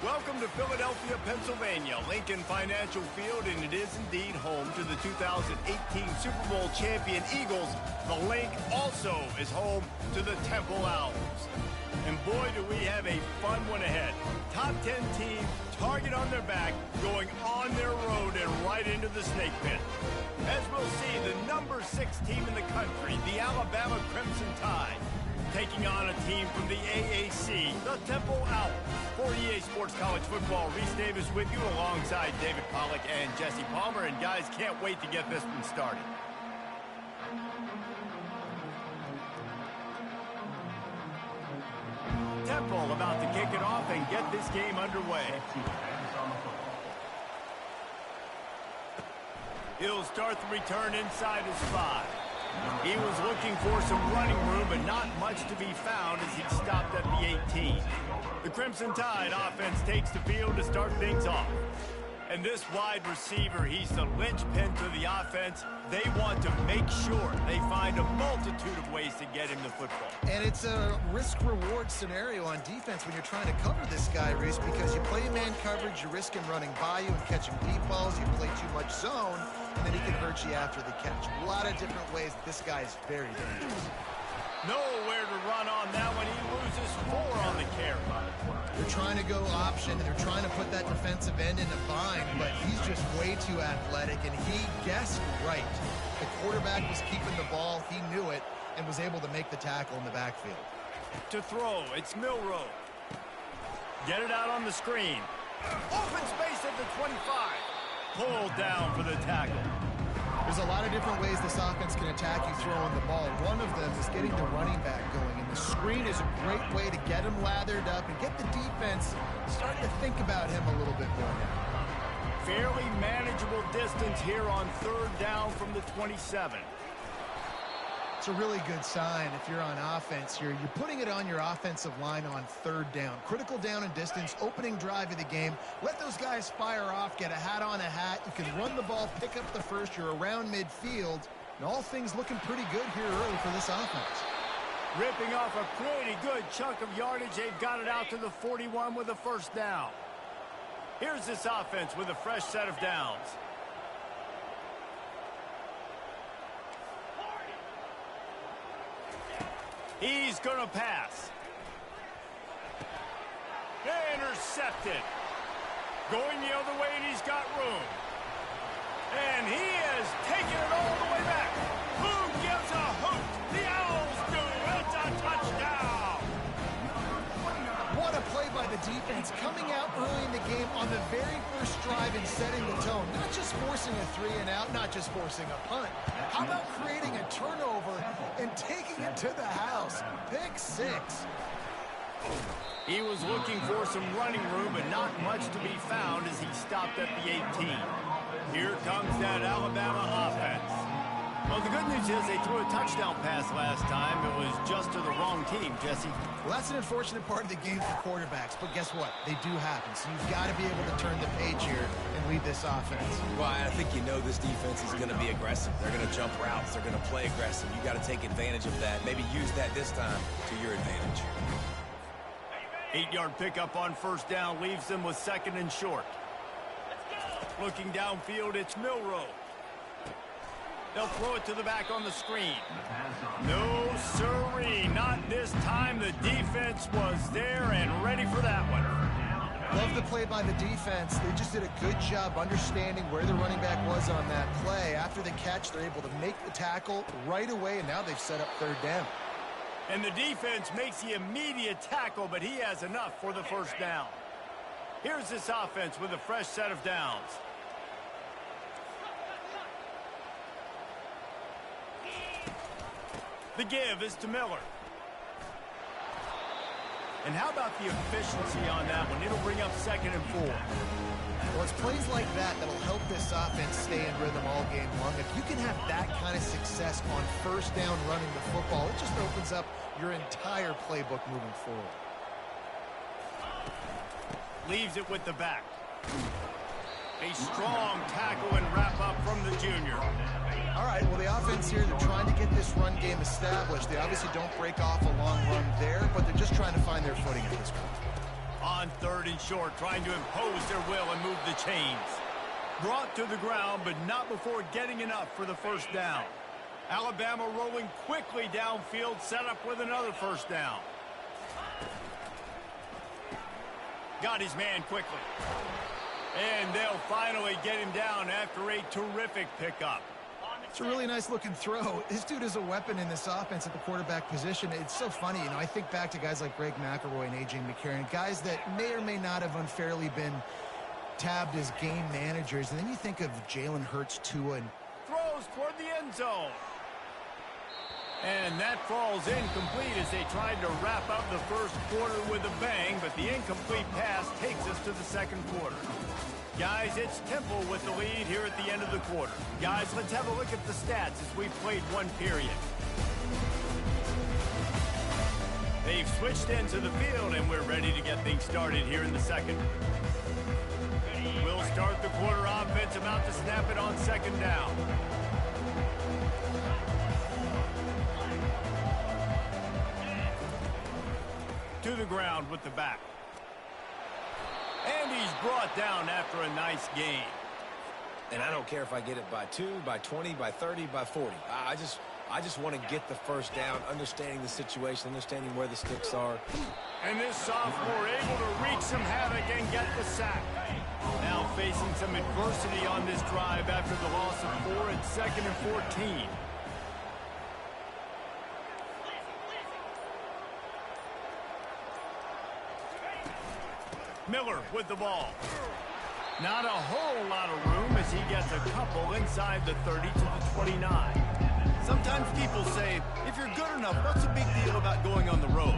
Welcome to Philadelphia, Pennsylvania, Lincoln Financial Field, and it is indeed home to the 2018 Super Bowl champion Eagles. The Link also is home to the Temple Owls. And boy, do we have a fun one ahead. Top 10 team, target on their back, going on their road and right into the snake pit. As we'll see, the number 6 team in the country, the Alabama Crimson Tide, taking on a team from the AAC, the Temple Owls. For EA Sports College Football, Reese Davis with you alongside David Pollack and Jesse Palmer. And guys, can't wait to get this one started. Temple about to kick it off and get this game underway. He'll start the return inside his 5. He was looking for some running room, but not much to be found as he stopped at the 18. The Crimson Tide offense takes the field to start things off. And this wide receiver, he's the linchpin to the offense. They want to make sure they find a multitude of ways to get him the football. And it's a risk-reward scenario on defense when you're trying to cover this guy, Reese, because you play man coverage, you risk him running by you and catching deep balls. You play too much zone, and then he can hurt you after the catch. A lot of different ways. This guy is very dangerous. Nowhere to run on that one. He loses 4 on the carry. They're trying to go option, and they're trying to put that defensive end in a bind, but he's just way too athletic, and he guessed right. The quarterback was keeping the ball. He knew it and was able to make the tackle in the backfield. To throw, it's Milroe. Get it out on the screen. Open space at the 25. Pulled down for the tackle. There's a lot of different ways this offense can attack you throwing the ball. One of them is getting the running back going, and the screen is a great way to get him lathered up and get the defense starting to think about him a little bit more now. Fairly manageable distance here on 3rd down from the 27. It's a really good sign if you're on offense here. You're putting it on your offensive line on 3rd down. Critical down and distance, opening drive of the game. Let those guys fire off, get a hat on a hat. You can run the ball, pick up the first. You're around midfield. And all things looking pretty good here early for this offense. Ripping off a pretty good chunk of yardage. They've got it out to the 41 with a 1st down. Here's this offense with a fresh set of downs. He's going to pass. Intercepted. Going the other way, and he's got room. And he is taking it all the way back. Who gives a hoot? The Owls do. It's a touchdown. What a play by the defense. Coming out early in the game on the very first drive and setting the tone. Not just forcing a 3 and out, not just forcing a punt. How about creating a turnover and taking it to the house? Pick 6. He was looking for some running room, but not much to be found as he stopped at the 18. Here comes that Alabama offense. Well, the good news is they threw a touchdown pass last time. It was just to the wrong team, Jesse. Well, that's an unfortunate part of the game for quarterbacks, but guess what? They do happen, so you've got to be able to turn the page here and lead this offense. Well, I think you know this defense is going to be aggressive. They're going to jump routes. They're going to play aggressive. You got to take advantage of that. Maybe use that this time to your advantage. 8-yard pickup on 1st down leaves them with 2nd and short. Looking downfield, it's Milroe. They'll throw it to the back on the screen. No, sirree, not this time. The defense was there and ready for that one. Love the play by the defense. They just did a good job understanding where the running back was on that play. After the catch, they're able to make the tackle right away, and now they've set up 3rd down. And the defense makes the immediate tackle, but he has enough for the 1st down. Here's this offense with a fresh set of downs. The give is to Miller. And how about the efficiency on that one? It'll bring up 2nd and 4. Well, it's plays like that that'll help this offense stay in rhythm all game long. If you can have that kind of success on 1st down running the football, it just opens up your entire playbook moving forward. Leaves it with the back. A strong tackle and wrap up from the junior. All right, well, the offense here, they're trying to get this run game established. They obviously don't break off a long run there, but they're just trying to find their footing at this point. On 3rd and short, trying to impose their will and move the chains. Brought to the ground, but not before getting enough for the first down. Alabama rolling quickly downfield, set up with another first down. Got his man quickly. And they'll finally get him down after a terrific pickup. It's a really nice looking throw. This dude is a weapon in this offense at the quarterback position. It's so funny, you know, I think back to guys like Greg McElroy and A.J. McCarron, guys that may or may not have unfairly been tabbed as game managers. And then you think of Jalen Hurts, Tua, and throws toward the end zone. And that falls incomplete as they tried to wrap up the first quarter with a bang, but the incomplete pass takes us to the second quarter. Guys, it's Temple with the lead here at the end of the quarter. Guys, let's have a look at the stats as we've played one period. They've switched into the field, and we're ready to get things started here in the second. We'll start the quarter offense, about to snap it on second down. To the ground with the back. And he's brought down after a nice gain. And I don't care if I get it by 2, by 20, by 30, by 40. I just want to get the first down, understanding the situation, understanding where the sticks are. And this sophomore able to wreak some havoc and get the sack. Now facing some adversity on this drive after the loss of 4 and 2nd and 14. Miller with the ball. Not a whole lot of room as he gets a couple inside the 30 to the 29. Sometimes people say, if you're good enough, what's the big deal about going on the road?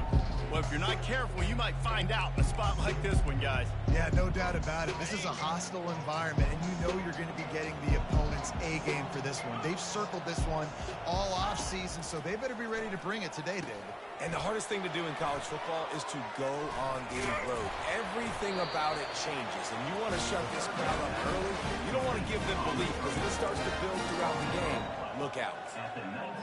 Well, if you're not careful, you might find out in a spot like this one, guys. yeah, no doubt about it. This is a hostile environment, and you know you're going to be getting the opponent's A game for this one. They've circled this one all offseason, so they better be ready to bring it today, David. And the hardest thing to do in college football is to go on the road. Everything about it changes, and you want to shut this crowd up early. You don't want to give them belief, because if it starts to build throughout the game, look out.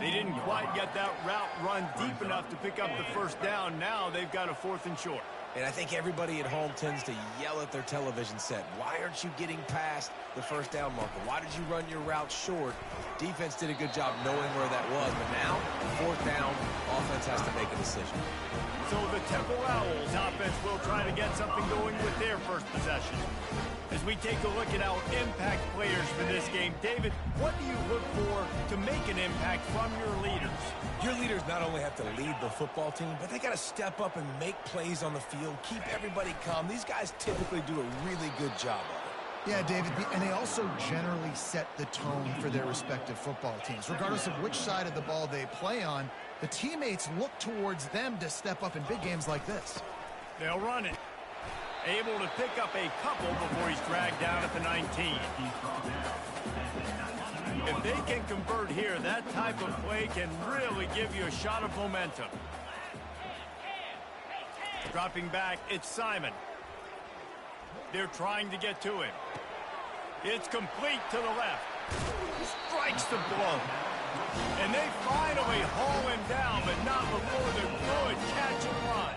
They didn't quite get that route run deep enough to pick up the first down. Now they've got a 4th and short. And I think everybody at home tends to yell at their television set. Why aren't you getting past the first down marker? Why did you run your route short? Defense did a good job knowing where that was, but now, 4th down, offense has to make a decision. So the Temple Owls offense will try to get something going with their first possession. As we take a look at our impact players for this game, David, what do you look for to make an impact from your leaders? Your leaders not only have to lead the football team, but they got to step up and make plays on the field, keep everybody calm. These guys typically do a really good job of it. Yeah, David, and they also generally set the tone for their respective football teams. Regardless of which side of the ball they play on, the teammates look towards them to step up in big games like this. They'll run it. Able to pick up a couple before he's dragged down at the 19. If they can convert here, that type of play can really give you a shot of momentum. Dropping back, it's Simon. They're trying to get to him. It's complete to the left. Strikes the blow. And they finally haul him down, but not before the good catch and run.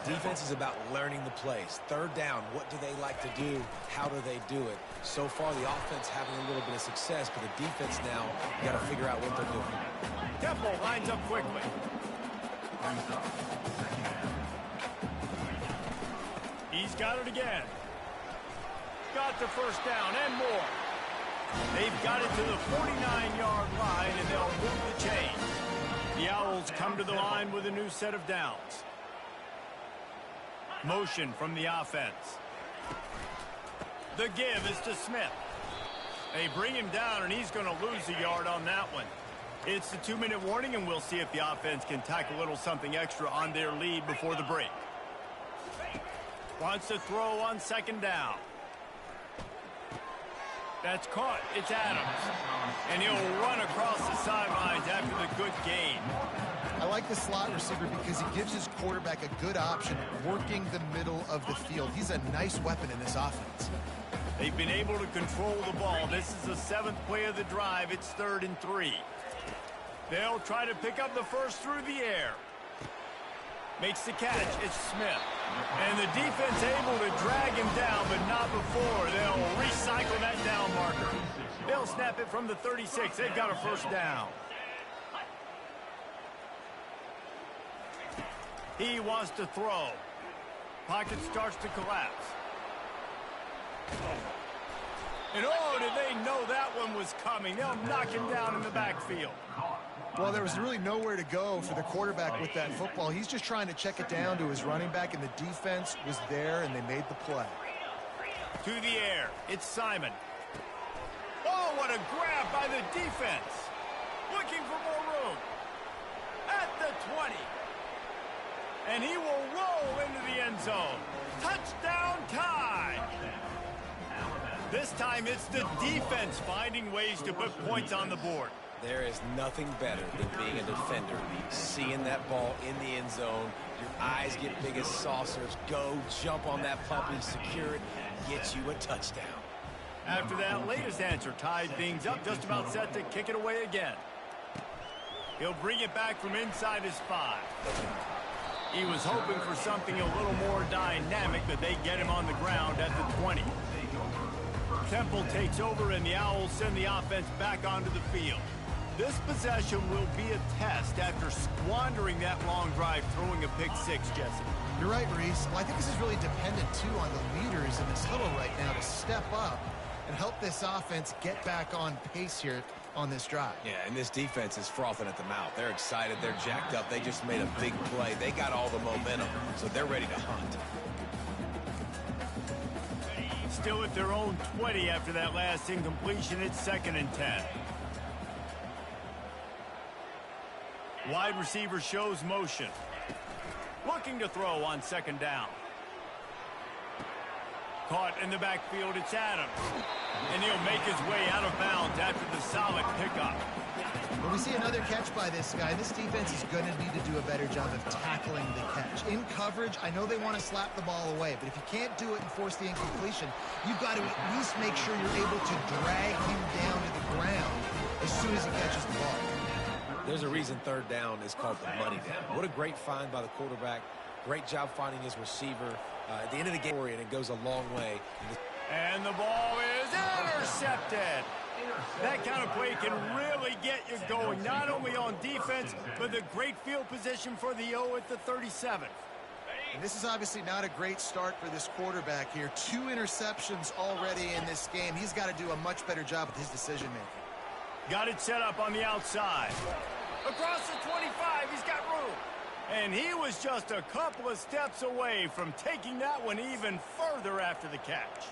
Defense is about learning the plays. 3rd down, what do they like to do? How do they do it? So far, the offense having a little bit of success, but the defense now, you got to figure out what they're doing. Temple lines up quickly. He's got it again. Got the first down and more. They've got it to the 49-yard line, and they'll move the chains. The Owls come to the line with a new set of downs. Motion from the offense. The give is to Smith. They bring him down, and he's going to lose a yard on that one. It's the 2-minute warning, and we'll see if the offense can tack a little something extra on their lead before the break. Wants to throw on second down. That's caught. It's Adams. And he'll run across the sidelines after the good gain. I like the slot receiver because he gives his quarterback a good option working the middle of the field. He's a nice weapon in this offense. They've been able to control the ball. This is the 7th play of the drive. It's 3rd and 3. They'll try to pick up the first through the air. Makes the catch. It's Smith. And the defense able to drag him down, but not before. They'll recycle that down marker. They'll snap it from the 36. They've got a first down. He wants to throw. Pocket starts to collapse. And oh, did they know that one was coming. They'll knock him down in the backfield. Well, there was really nowhere to go for the quarterback with that football. He's just trying to check it down to his running back, and the defense was there, and they made the play. To the air. It's Simon. Oh, what a grab by the defense. Looking for more room. At the 20. And he will roll into the end zone. Touchdown tie. This time it's the defense finding ways to put points on the board. There is nothing better than being a defender. Seeing that ball in the end zone, your eyes get big as saucers. Go, jump on that puppy, secure it, get you a touchdown. After that latest answer tied things up, just about set to kick it away again. He'll bring it back from inside his 5. He was hoping for something a little more dynamic, but they get him on the ground at the 20. Temple takes over, and the Owls send the offense back onto the field. This possession will be a test after squandering that long drive, throwing a pick 6, Jesse. You're right, Reese. Well, I think this is really dependent, too, on the leaders in this huddle right now to step up and help this offense get back on pace here on this drive. Yeah, and this defense is frothing at the mouth. They're excited. They're jacked up. They just made a big play. They got all the momentum, so they're ready to hunt. Still at their own 20 after that last incompletion. It's 2nd and 10. Wide receiver shows motion. Looking to throw on 2nd down. Caught in the backfield, it's Adams. And he'll make his way out of bounds after the solid pickup. When we see another catch by this guy, this defense is going to need to do a better job of tackling the catch. In coverage, I know they want to slap the ball away, but if you can't do it and force the incompletion, you've got to at least make sure you're able to drag him down to the ground as soon as he catches the ball. There's a reason 3rd down is called the money down. What a great find by the quarterback. Great job finding his receiver. At the end of the game, and it goes a long way. And the ball is intercepted. That kind of play can really get you going, not only on defense, but the great field position for the O at the 37. And this is obviously not a great start for this quarterback here. 2 interceptions already in this game. He's got to do a much better job with his decision-making. Got it set up on the outside. Across the 25, he's got room. And he was just a couple of steps away from taking that one even further after the catch.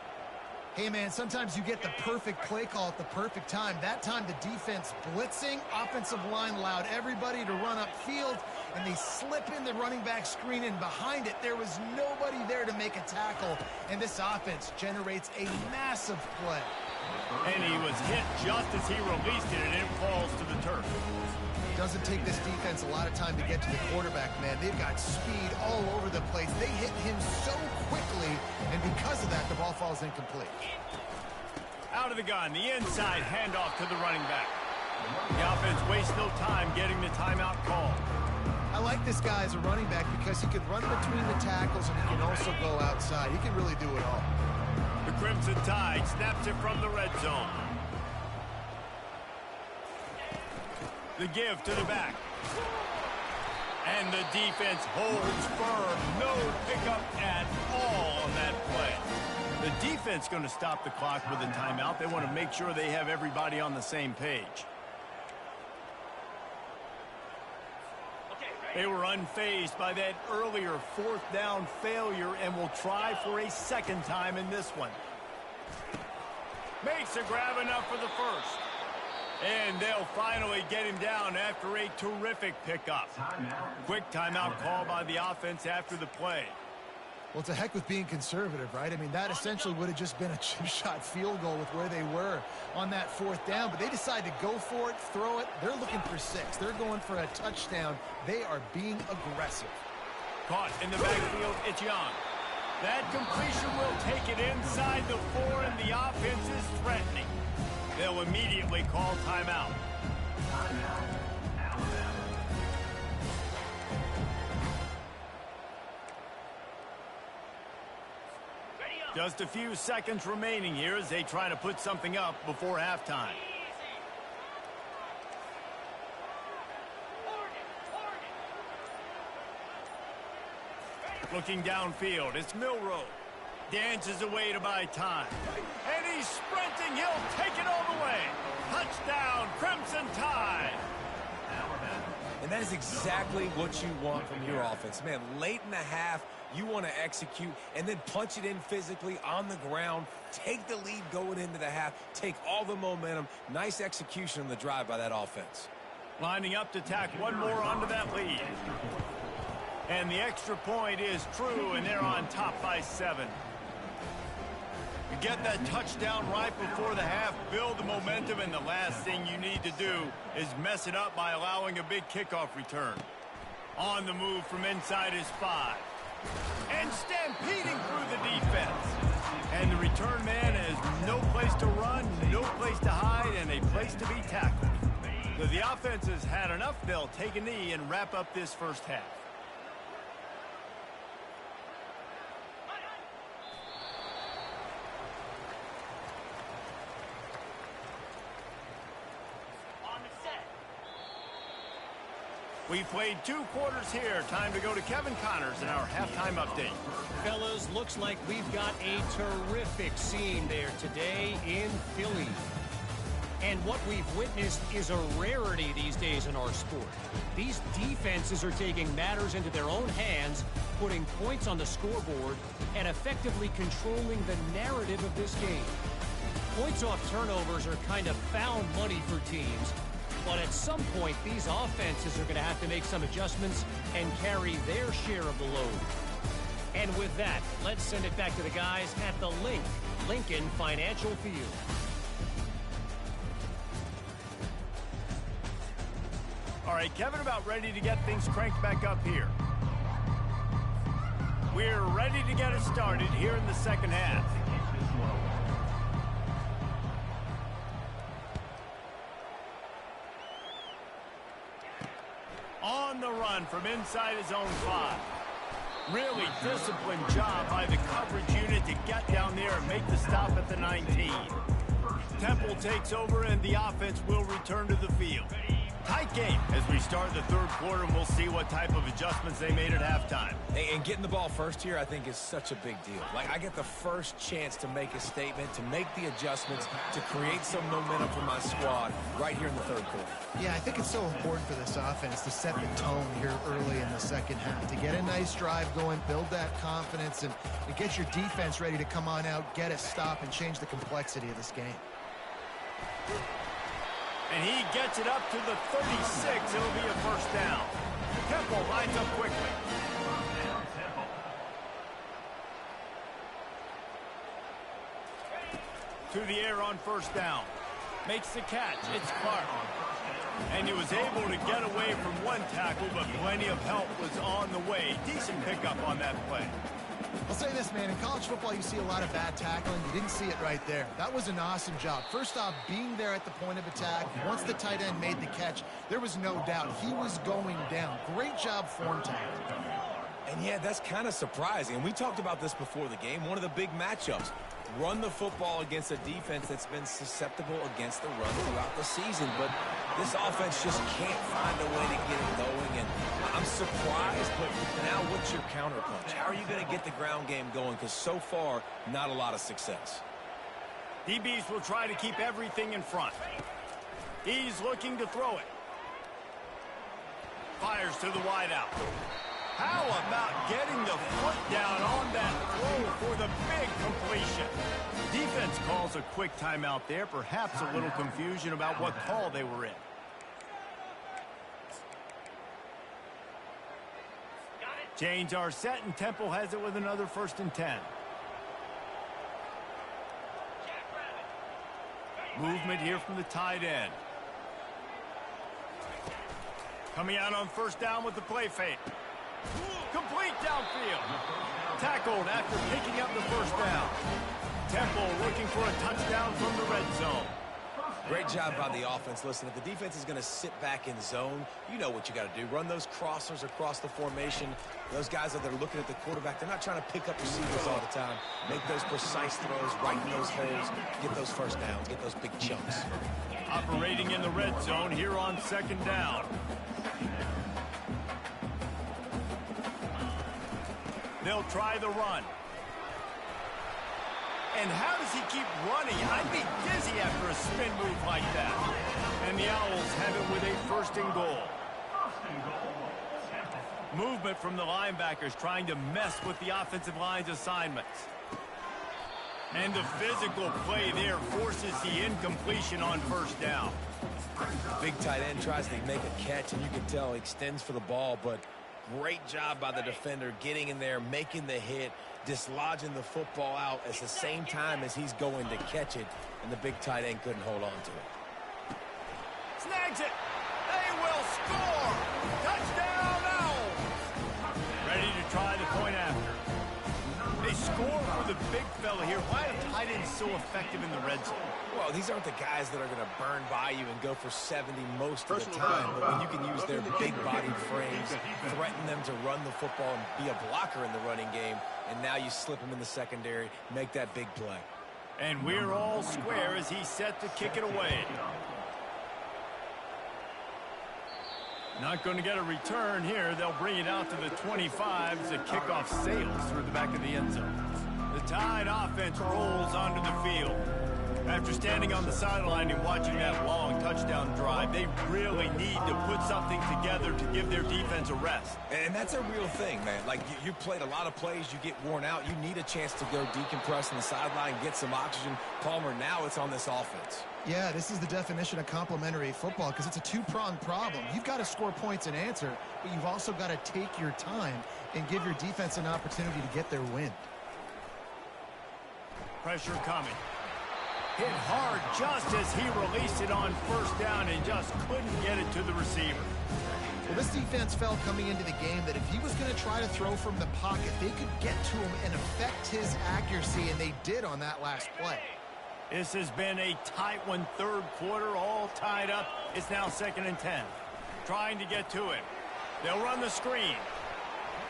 Hey, man, sometimes you get the perfect play call at the perfect time. That time the defense blitzing, offensive line allowed everybody to run upfield, and they slip in the running back screen, and behind it there was nobody there to make a tackle, and this offense generates a massive play. And he was hit just as he released it, and it falls to the turf. Doesn't take this defense a lot of time to get to the quarterback, man. They've got speed all over the place. They hit him so quickly, and because of that, the ball falls incomplete. Out of the gun, the inside handoff to the running back. The offense wastes no time getting the timeout call. I like this guy as a running back because he can run between the tackles and he can also go outside. He can really do it all. The Crimson Tide snaps it from the red zone. The give to the back. And the defense holds firm. No pickup at all on that play. The defense going to stop the clock with a timeout. They want to make sure they have everybody on the same page. They were unfazed by that earlier 4th down failure and will try for a 2nd time in this one. Makes a grab enough for the first. And they'll finally get him down after a terrific pickup. Quick timeout call by the offense after the play. Well, to heck with being conservative, right? I mean, that essentially would have just been a chip-shot field goal with where they were on that 4th down. But they decided to go for it, throw it. They're looking for 6. They're going for a touchdown. They are being aggressive. Caught in the backfield, it's Young. That completion will take it inside the 4, and the offense is threatening. They'll immediately call timeout. Just a few seconds remaining here as they try to put something up before halftime. Looking downfield, it's Milroe. Dances away to buy time. And he's sprinting. He'll take it all the way. Touchdown, Crimson Tide. And that is exactly what you want from your offense. Man, late in the half, you want to execute and then punch it in physically on the ground. Take the lead going into the half. Take all the momentum. Nice execution on the drive by that offense. Lining up to tack one more onto that lead. And the extra point is true, and they're on top by 7. You get that touchdown right before the half, build the momentum, and the last thing you need to do is mess it up by allowing a big kickoff return. On the move from inside his 5. And stampeding through the defense. And the return man has no place to run, no place to hide, and a place to be tackled. So the offense has had enough. They'll take a knee and wrap up this first half. We played 2 quarters here. Time to go to Kevin Connors in our halftime update. Fellas, looks like we've got a terrific scene there today in Philly. And what we've witnessed is a rarity these days in our sport. These defenses are taking matters into their own hands, putting points on the scoreboard, and effectively controlling the narrative of this game. Points off turnovers are kind of found money for teams. But at some point, these offenses are going to have to make some adjustments and carry their share of the load. And with that, let's send it back to the guys at the Lincoln Financial Field. All right, Kevin, about ready to get things cranked back up here. We're ready to get it started here in the second half. On the run from inside his own 5. Really disciplined job by the coverage unit to get down there and make the stop at the 19. Temple takes over and the offense will return to the field. Tight game as we start the third quarter, and we'll see what type of adjustments they made at halftime. And getting the ball first here, I think, is such a big deal. Like, I get the first chance to make a statement, to make the adjustments, to create some momentum for my squad right here in the third quarter. Yeah, I think it's so important for this offense to set the tone here early in the second half, to get a nice drive going, build that confidence, and get your defense ready to come on out, get a stop, and change the complexity of this game. And he gets it up to the 36. It'll be a first down. Temple lines up quickly. To the air on first down. Makes the catch. It's Clark. And he was able to get away from one tackle, but plenty of help was on the way. Decent pickup on that play. I'll say this, man. In college football, you see a lot of bad tackling. You didn't see it right there. That was an awesome job. First off, being there at the point of attack. Once the tight end made the catch, there was no doubt he was going down. Great job form tackling. And, yeah, that's kind of surprising. And we talked about this before the game. One of the big matchups. Run the football against a defense that's been susceptible against the run throughout the season. But this offense just can't find a way to get it going. And I'm surprised, but now what's your counterpunch? How are you going to get the ground game going? Because so far, not a lot of success. DBs will try to keep everything in front. He's looking to throw it. Fires to the wideout. How about getting the foot down on that throw for the big completion? Defense calls a quick timeout there. Perhaps a little confusion about what call they were in. Chains are set, and Temple has it with another 1st and 10. Movement here from the tight end. Coming out on first down with the play fake. Complete downfield. Tackled after picking up the first down. Temple looking for a touchdown from the red zone. Great job by the offense. Listen, if the defense is going to sit back in zone, you know what you got to do. Run those crossers across the formation. Those guys that are looking at the quarterback, they're not trying to pick up receivers all the time. Make those precise throws, right in those holes, get those first downs, get those big chunks. Operating in the red zone here on second down. They'll try the run. And how does he keep running? I'd be dizzy after a spin move like that. And the Owls have it with a first and goal. Movement from the linebackers trying to mess with the offensive line's assignments. And the physical play there forces the incompletion on first down. Big tight end tries to make a catch, and you can tell he extends for the ball, but great job by the defender getting in there, making the hit, dislodging the football out at the same time as he's going to catch it, and the big tight end couldn't hold on to it. Snags it. They will score. Touchdown Owls. Ready to try the point after. They score for the big fella here. Why are tight ends so effective in the red zone? Well, these aren't the guys that are going to burn by you and go for 70 most of the time, but when you can use their big-bodied frames, threaten them to run the football and be a blocker in the running game, and now you slip them in the secondary, make that big play. And we're all square as he's set to kick it away. Not going to get a return here. They'll bring it out to the 25 as the kickoff sails through the back of the end zone. The Tide offense rolls onto the field. After standing on the sideline and watching that long touchdown drive, they really need to put something together to give their defense a rest. And that's a real thing, man. Like, you played a lot of plays, you get worn out. You need a chance to go decompress on the sideline, get some oxygen. Palmer, now it's on this offense. Yeah, this is the definition of complementary football because it's a two-pronged problem. You've got to score points and answer, but you've also got to take your time and give your defense an opportunity to get their win. Pressure coming. Hit hard just as he released it on first down and just couldn't get it to the receiver. Well, this defense felt coming into the game that if he was going to try to throw from the pocket, they could get to him and affect his accuracy, and they did on that last play. This has been a tight one, third quarter, all tied up. It's now 2nd and 10. Trying to get to him. They'll run the screen.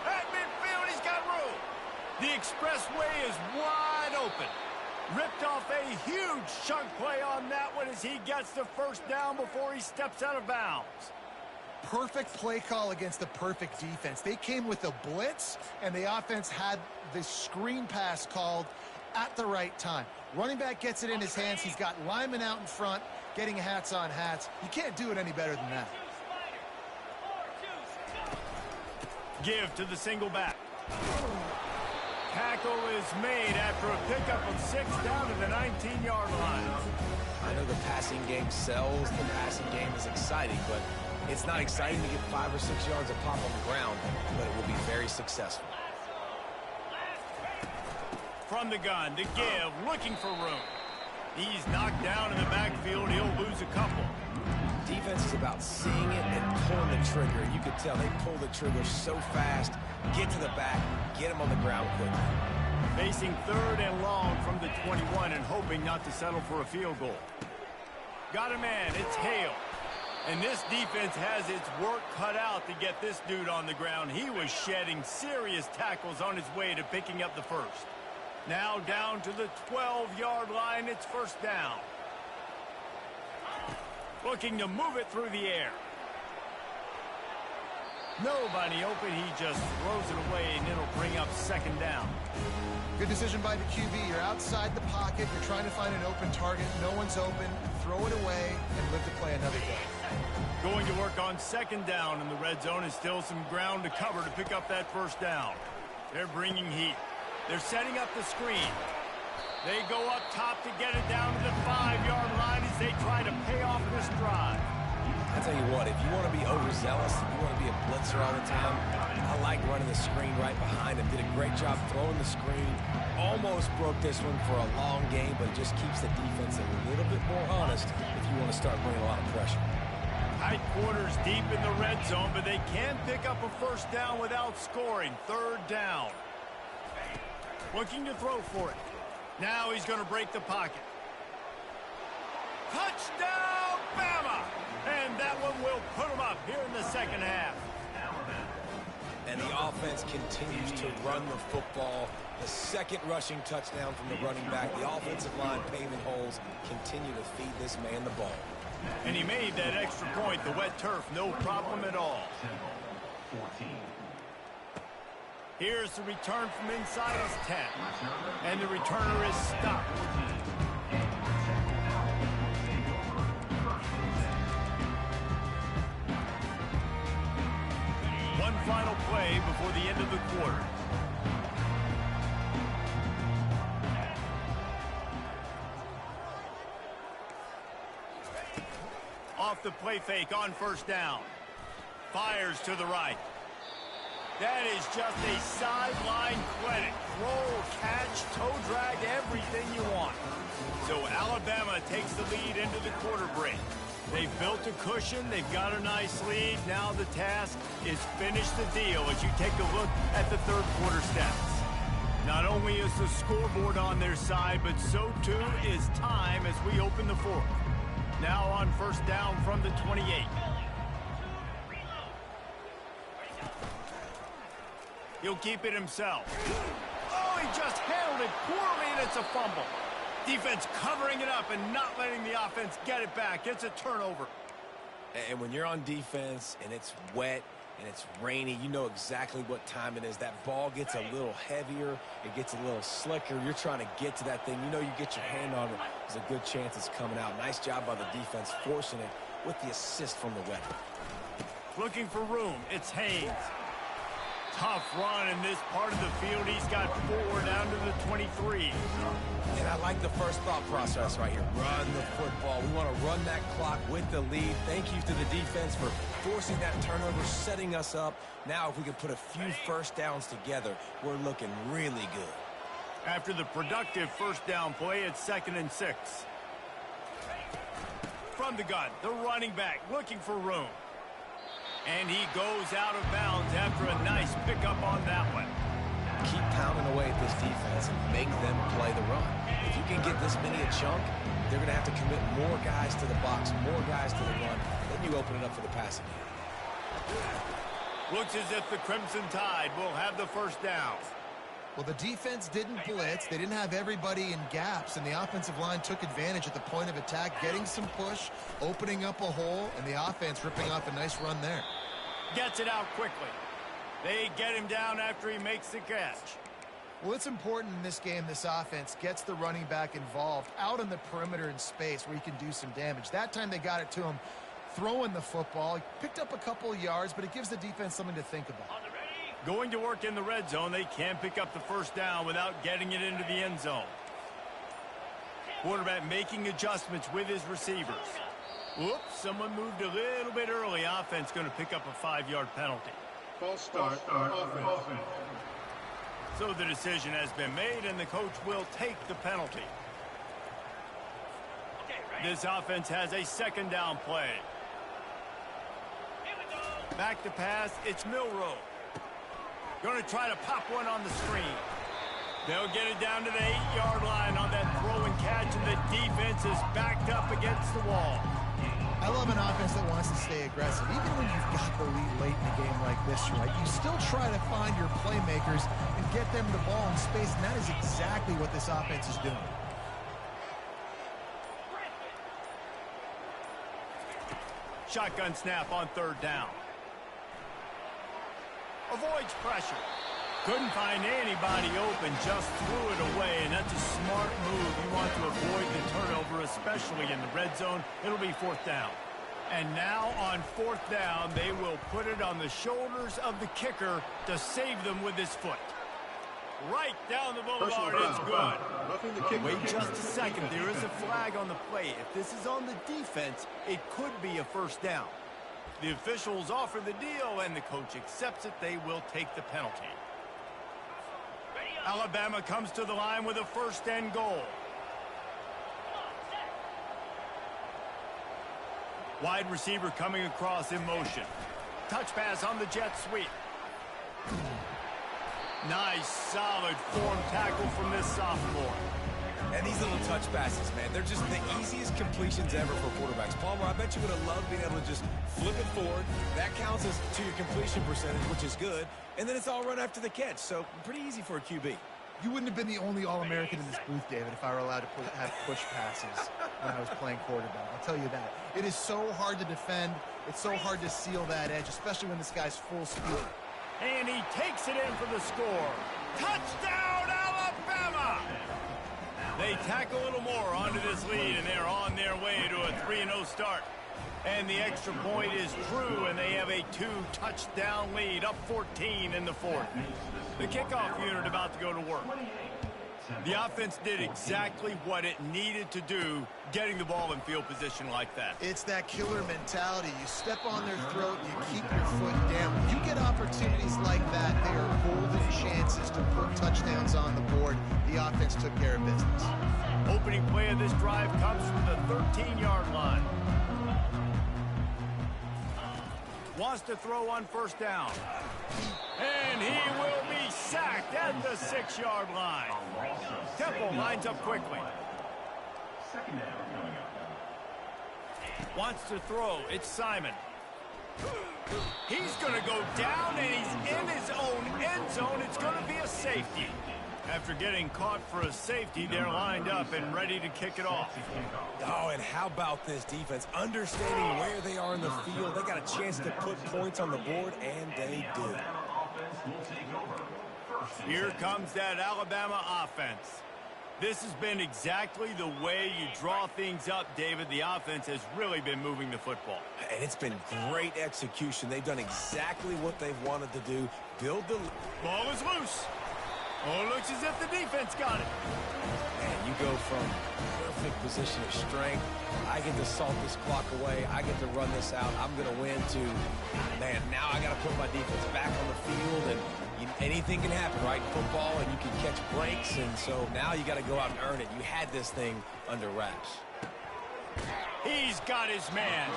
At midfield, he's got room. The expressway is wide open. Ripped off a huge chunk play on that one as he gets the first down before he steps out of bounds. Perfect play call against the perfect defense. They came with a blitz, and the offense had the screen pass called at the right time. Running back gets it in his hands. He's got linemen out in front, getting hats on hats. You can't do it any better than that. Give to the single back. Tackle is made after a pickup of 6 down to the 19-yard line. I know the passing game sells, the passing game is exciting, but it's not exciting to get 5 or 6 yards of pop on the ground, but it will be very successful. From the gun to give, looking for room. He's knocked down in the backfield. He'll lose a couple. Defense is about seeing it and pulling the trigger. You can tell they pull the trigger so fast, get to the back, get him on the ground quickly. Facing 3rd and long from the 21 and hoping not to settle for a field goal. Got a man, it's Hale. And this defense has its work cut out to get this dude on the ground. He was shedding serious tackles on his way to picking up the first. Now down to the 12-yard line, it's first down. Looking to move it through the air. Nobody open, he just throws it away, and it'll bring up 2nd down. Good decision by the QB. You're outside the pocket. You're trying to find an open target. No one's open. Throw it away and live to play another day. Going to work on 2nd down in the red zone, and still some ground to cover to pick up that first down. They're bringing heat. They're setting up the screen. They go up top to get it down to the 5-yard line as they try to pay off this drive. I tell you what, if you want to be overzealous, if you want to be a blitzer all the time, I like running the screen right behind him. Did a great job throwing the screen. Almost broke this one for a long game, but it just keeps the defense a little bit more honest if you want to start bringing a lot of pressure. Tight quarters deep in the red zone, but they can pick up a first down without scoring. 3rd down. Looking to throw for it. Now he's going to break the pocket. Touchdown, Bama! And that one will put them up here in the second half. And the offense continues to run the football. The second rushing touchdown from the running back. The offensive line paving holes continue to feed this man the ball. And he made that extra point, the wet turf, no problem at all. Here's the return from inside his 10. And the returner is stopped. One final play before the end of the quarter. Off the play fake on first down. Fires to the right. That is just a sideline clinic. Roll, catch, toe drag, everything you want. So Alabama takes the lead into the quarter break. They've built a cushion. They've got a nice lead. Now the task is finish the deal as you take a look at the third quarter stats. Not only is the scoreboard on their side, but so too is time as we open the fourth. Now on first down from the 28. He'll keep it himself. Oh, he just handled it poorly, and it's a fumble. Defense covering it up and not letting the offense get it back. It's a turnover. And when you're on defense and it's wet and it's rainy, you know exactly what time it is. That ball gets a little heavier. It gets a little slicker. You're trying to get to that thing. You know you get your hand on it. There's a good chance it's coming out. Nice job by the defense forcing it with the assist from the weather. Looking for room. It's Haynes. Tough run in this part of the field. He's got 4 down to the 23. And I like the first thought process right here. Run the football. We want to run that clock with the lead. Thank you to the defense for forcing that turnover, setting us up. Now if we can put a few first downs together, we're looking really good. After the productive first down play, it's 2nd and 6. From the gun, the running back looking for room. And he goes out of bounds after a nice pickup on that one. Keep pounding away at this defense and make them play the run. If you can get this many a chunk, they're going to have to commit more guys to the box, more guys to the run. Then you open it up for the passing game. Looks as if the Crimson Tide will have the first down. Well, the defense didn't blitz. They didn't have everybody in gaps, and the offensive line took advantage at the point of attack, getting some push, opening up a hole, and the offense ripping off a nice run there. Gets it out quickly. They get him down after he makes the catch. Well, it's important in this game this offense gets the running back involved out on the perimeter in space where he can do some damage. That time they got it to him throwing the football. He picked up a couple of yards, but it gives the defense something to think about. Going to work in the red zone, they can't pick up the first down without getting it into the end zone. Quarterback making adjustments with his receivers. Whoops, someone moved a little bit early. Offense going to pick up a 5-yard penalty. False start on offense. So the decision has been made, and the coach will take the penalty. This offense has a 2nd down play. Back to pass, it's Milroe. Going to try to pop one on the screen. They'll get it down to the 8-yard line on that throw and catch, and the defense is backed up against the wall. I love an offense that wants to stay aggressive. Even when you've got the lead late in a game like this, right, you still try to find your playmakers and get them the ball in space, and that is exactly what this offense is doing. Shotgun snap on 3rd down. Avoids pressure. Couldn't find anybody open, just threw it away, and that's a smart move. You want to avoid the turnover, especially in the red zone. It'll be 4th down. And now on 4th down, they will put it on the shoulders of the kicker to save them with his foot. Right down the boulevard, it's good. Wait just a second, there is a flag on the play. If this is on the defense, it could be a first down. The officials offer the deal, and the coach accepts it. They will take the penalty. Alabama comes to the line with a 1st and goal. Wide receiver coming across in motion. Touch pass on the jet sweep. Nice, solid form tackle from this sophomore. And these little touch passes, man. They're just the easiest completions ever for quarterbacks. Palmer, I bet you would have loved being able to just flip it forward. That counts as to your completion percentage, which is good. And then it's all run after the catch. So pretty easy for a QB. You wouldn't have been the only All-American in this booth, David, if I were allowed to have push passes when I was playing quarterback. I'll tell you that. It is so hard to defend. It's so hard to seal that edge, especially when this guy's full speed. And he takes it in for the score. Touchdown, Alabama! They tack a little more onto this lead, and they're on their way to a 3-0 start. And the extra point is true, and they have a 2-touchdown lead, up 14 in the fourth. The kickoff unit about to go to work. The offense did exactly what it needed to do, getting the ball in field position like that. It's that killer mentality. You step on their throat, you keep your foot down. When you get opportunities like that, they are golden chances to put touchdowns on the board. The offense took care of business. Opening play of this drive comes from the 13-yard line. Wants to throw on first down. And he will be sacked at the 6-yard line. Temple lines up quickly. Wants to throw. It's Simon. He's going to go down, and he's in his own end zone. It's going to be a safety. After getting caught for a safety, they're lined up and ready to kick it off. Oh, and how about this defense? Understanding where they are in the field. They got a chance to put points on the board, and they did. Here comes that Alabama offense. This has been exactly the way you draw things up, David. The offense has really been moving the football. And it's been great execution. They've done exactly what they've wanted to do. Build the... Ball is loose. Oh, looks as if the defense got it. And you go from perfect position of strength. I get to salt this clock away. I get to run this out. I'm going to win to, man, now I got to put my defense back on the field. And anything can happen, right? Football, and you can catch breaks. And so now you got to go out and earn it. You had this thing under wraps. He's got his man.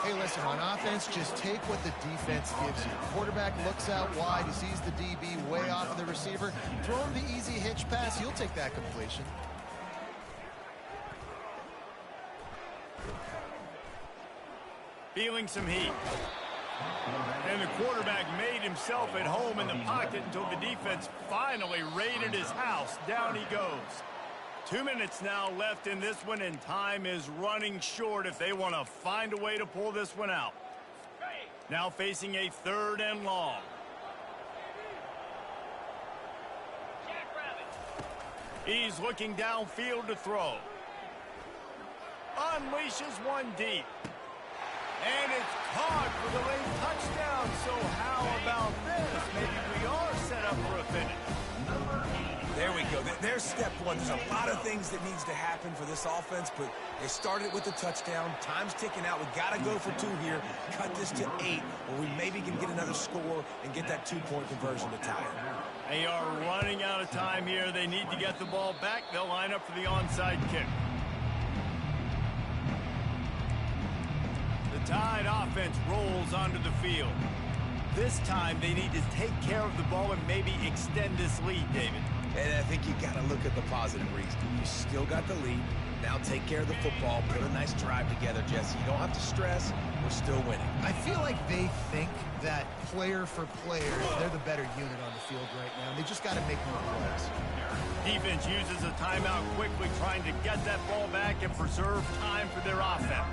Hey, listen, on offense, just take what the defense gives you. Quarterback looks out wide. He sees the DB way off of the receiver. Throw him the easy hitch pass. He'll take that completion. Feeling some heat. And the quarterback made himself at home in the pocket until the defense finally raided his house. Down he goes. 2 minutes now left in this one, and time is running short if they want to find a way to pull this one out. Now facing a 3rd and long. He's looking downfield to throw. Unleashes one deep. And it's caught for the late touchdown. So how about this? Maybe we are set up for a finish. There we go. There's step one. There's a lot of things that needs to happen for this offense, but they started with the touchdown. Time's ticking out. We got to go for 2 here. Cut this to 8, where we maybe can get another score and get that 2-point conversion to tie it. They are running out of time here. They need to get the ball back. They'll line up for the onside kick. The Tide offense rolls onto the field. This time they need to take care of the ball and maybe extend this lead, David. And I think you got to look at the positive reason. You still got the lead. Now take care of the football. Put a nice drive together, Jesse. You don't have to stress. We're still winning. I feel like they think that player for player, they're the better unit on the field right now. They just got to make more plays. Defense uses a timeout quickly, trying to get that ball back and preserve time for their offense.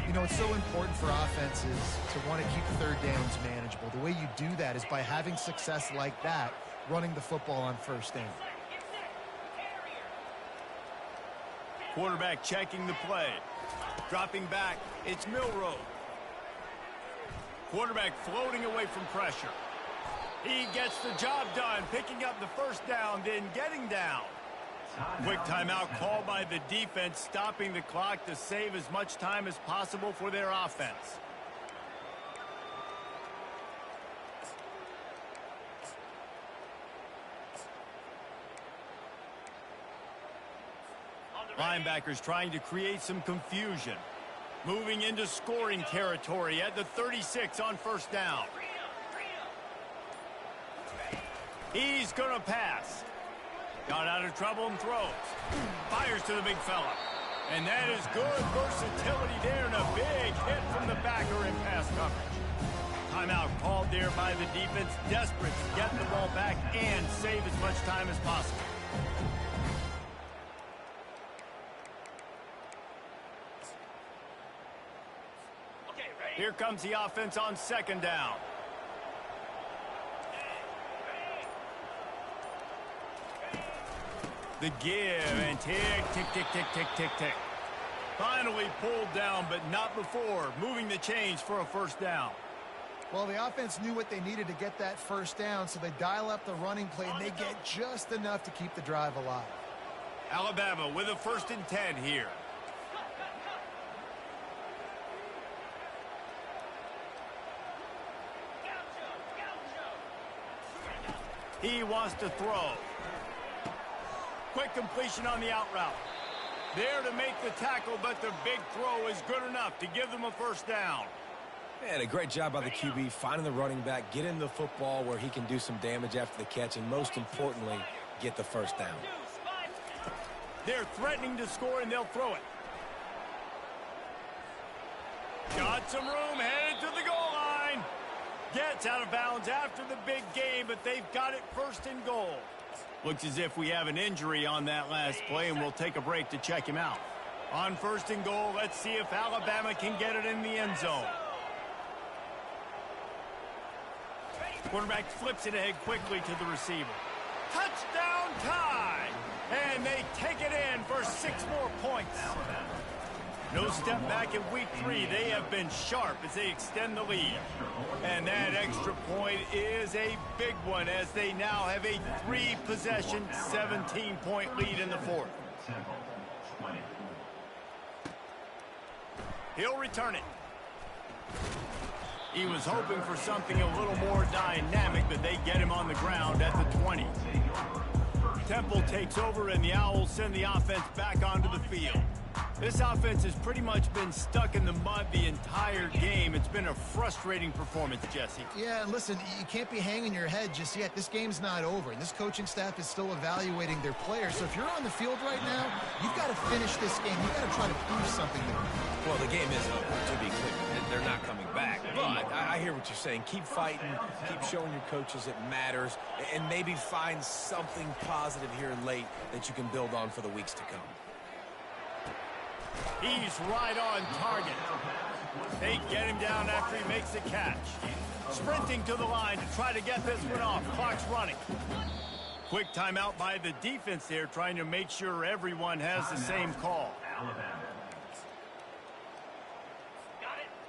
You know, it's so important for offenses to want to keep 3rd downs manageable. The way you do that is by having success like that, running the football on 1st down. Quarterback checking the play. Dropping back, it's Milroe. Quarterback floating away from pressure. He gets the job done, picking up the 1st down, then getting down. Quick timeout called by the defense, stopping the clock to save as much time as possible for their offense. Linebackers trying to create some confusion. Moving into scoring territory at the 36 on 1st down. He's going to pass. Got out of trouble and throws. Fires to the big fella. And that is good versatility there and a big hit from the backer in pass coverage. Timeout called there by the defense, desperate to get the ball back and save as much time as possible. Here comes the offense on second down. The give and tick, tick, tick, tick, tick, tick, tick. Finally pulled down, but not before moving the chains for a first down. Well, the offense knew what they needed to get that first down, so they dial up the running play, and they get just enough to keep the drive alive. Alabama with a 1st and 10 here. He wants to throw. Quick completion on the out route. There to make the tackle, but the big throw is good enough to give them a first down. And a great job by the QB finding the running back, getting the football where he can do some damage after the catch, and most importantly, get the first down. They're threatening to score, and they'll throw it. Got some room, headed to the goal line. Gets out of bounds after the big game, but they've got it 1st and goal. Looks as if we have an injury on that last play, and we'll take a break to check him out. On 1st and goal, let's see if Alabama can get it in the end zone. Quarterback flips it ahead quickly to the receiver. Touchdown tie! And they take it in for 6 more points. No step back in week 3. They have been sharp as they extend the lead. And that extra point is a big one as they now have a 3-possession, 17-point lead in the 4th. He'll return it. He was hoping for something a little more dynamic, but they get him on the ground at the 20. Temple takes over, and the Owls send the offense back onto the field. This offense has pretty much been stuck in the mud the entire game. It's been a frustrating performance, Jesse. Yeah, and listen, you can't be hanging your head just yet. This game's not over, and this coaching staff is still evaluating their players. So if you're on the field right now, you've got to finish this game. You've got to try to prove something there. Well, the game is over, to be clear. They're not coming back. But I hear what you're saying. Keep fighting. Keep showing your coaches it matters. And maybe find something positive here late that you can build on for the weeks to come. He's right on target. They get him down after he makes the catch. Sprinting to the line to try to get this one off. Clock's running. Quick timeout by the defense there, trying to make sure everyone has the same call.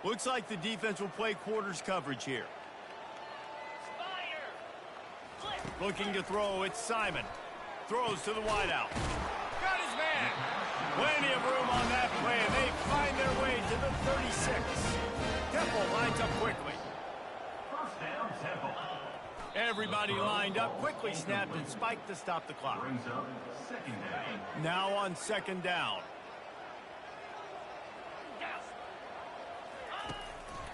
Looks like the defense will play quarters coverage here. Looking to throw, it's Simon. Throws to the wideout. Got his man. Plenty of room on that play, and they find their way to the 36. Temple lines up quickly. First down, Temple. Everybody lined up, quickly snapped and spiked to stop the clock. Brings up 2nd down. Now on 2nd down.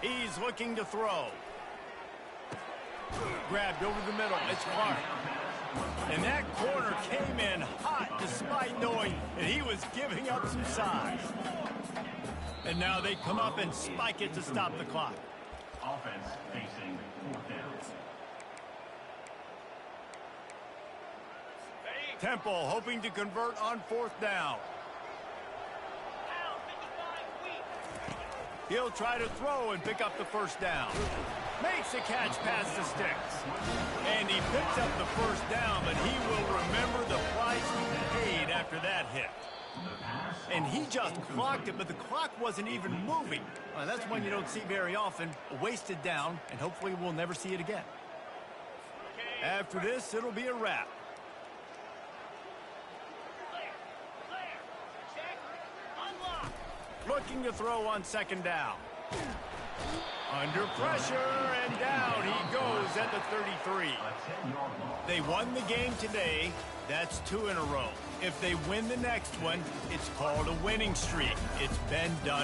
He's looking to throw. Grabbed over the middle. It's Clark. And that corner came in hot despite knowing that he was giving up some size. And now they come up and spike it to stop the clock. Offense facing 4th down. Temple hoping to convert on 4th down. He'll try to throw and pick up the first down. Makes a catch past the sticks. And he picks up the first down, but he will remember the price he paid after that hit. And he just clocked it, but the clock wasn't even moving. Well, that's one you don't see very often. A wasted down, and hopefully we'll never see it again. After this, it'll be a wrap. Looking to throw on 2nd down. Under pressure, and down he goes at the 33. They won the game today. That's 2 in a row. If they win the next one, it's called a winning streak. It's been done.